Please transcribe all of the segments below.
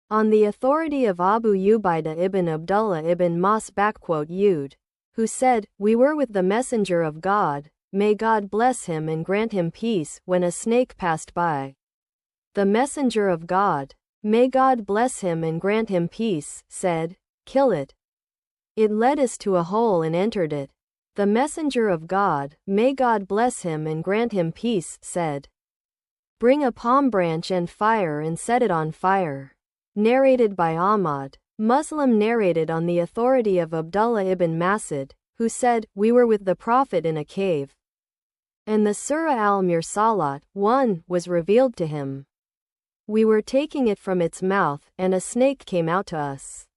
On the authority of Abu Ubaidah ibn Abdullah ibn Mas Ud, who said, "We were with the Messenger of God, may God bless him and grant him peace, when a snake passed by. The Messenger of God, may God bless him and grant him peace, said, 'Kill it.' It led us to a hole and entered it. The Messenger of God, may God bless him and grant him peace, said, 'Bring a palm branch and fire and set it on fire.'" Narrated by Ahmad. Muslim narrated on the authority of Abdullah ibn Mas'ud, who said, "We were with the Prophet in a cave, and the Surah al-Mursalat 1 was revealed to him. We were taking it from its mouth, and a snake came out to us.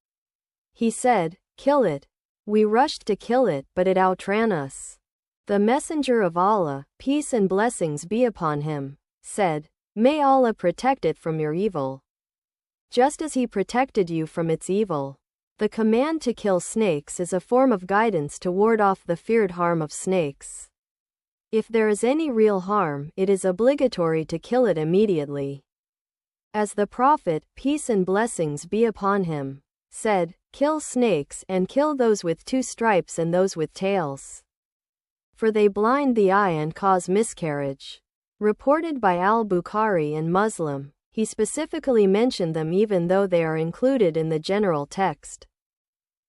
He said, 'Kill it.' We rushed to kill it, but it outran us. The Messenger of Allah, peace and blessings be upon him, said, 'May Allah protect it from your evil, just as he protected you from its evil.'" The command to kill snakes is a form of guidance to ward off the feared harm of snakes. If there is any real harm, it is obligatory to kill it immediately. As the Prophet, peace and blessings be upon him, said, "Kill snakes, and kill those with 2 stripes and those with tails, for they blind the eye and cause miscarriage." Reported by al-Bukhari and Muslim, he specifically mentioned them even though they are included in the general text.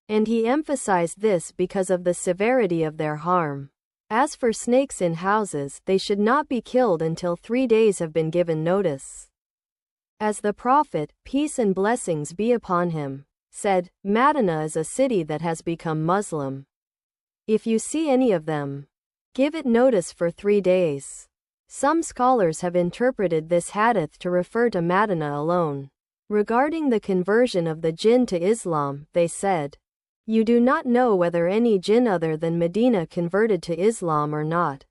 And he emphasized this because of the severity of their harm. As for snakes in houses, they should not be killed until 3 days have been given notice. As the Prophet, peace and blessings be upon him, said, "Madinah is a city that has become Muslim. If you see any of them, give it notice for 3 days." Some scholars have interpreted this hadith to refer to Madinah alone. Regarding the conversion of the jinn to Islam, they said, "You do not know whether any jinn other than Medina converted to Islam or not."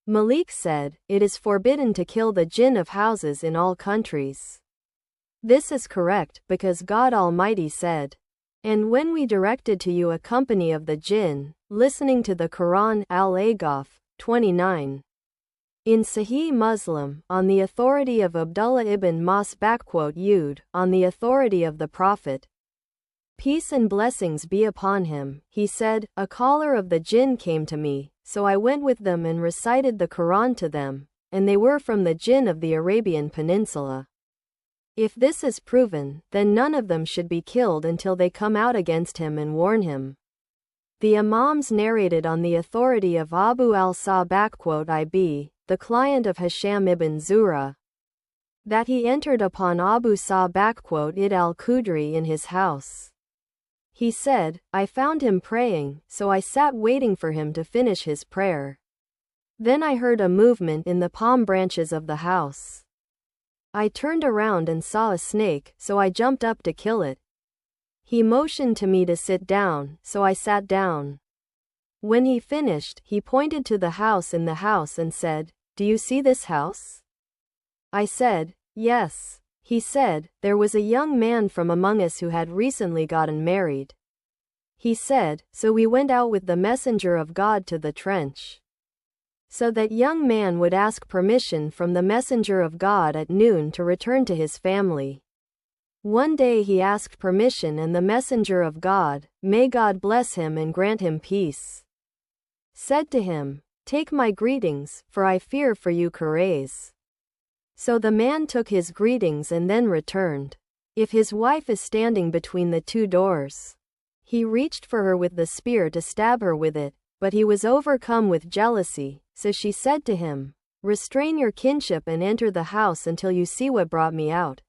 Malik said, "It is forbidden to kill the jinn of houses in all countries." This is correct, because God Almighty said, "And when we directed to you a company of the jinn, listening to the Quran." Al-Agaf, 29. In Sahih Muslim, on the authority of Abdullah ibn Mas Ud, on the authority of the Prophet, peace and blessings be upon him, he said, "A caller of the jinn came to me, so I went with them and recited the Quran to them, and they were from the jinn of the Arabian Peninsula. If this is proven, then none of them should be killed until they come out against him and warn him." The Imams narrated on the authority of Abu al-Sa Ib, the client of Hisham ibn Zura, that he entered upon Abu Sa Id al-Khudri in his house. He said, "I found him praying, so I sat waiting for him to finish his prayer. Then I heard a movement in the palm branches of the house. I turned around and saw a snake, so I jumped up to kill it. He motioned to me to sit down, so I sat down. When he finished, he pointed to the house in the house and said, 'Do you see this house?' I said, 'Yes.' He said, 'There was a young man from among us who had recently gotten married.' He said, 'So we went out with the Messenger of God to the trench. So that young man would ask permission from the Messenger of God at noon to return to his family. One day he asked permission, and the Messenger of God, may God bless him and grant him peace, said to him, 'Take my greetings, for I fear for you Quraysh.' So the man took his greetings and then returned. If his wife is standing between the 2 doors, he reached for her with the spear to stab her with it, but he was overcome with jealousy, so she said to him, 'Restrain your kinship and enter the house until you see what brought me out.'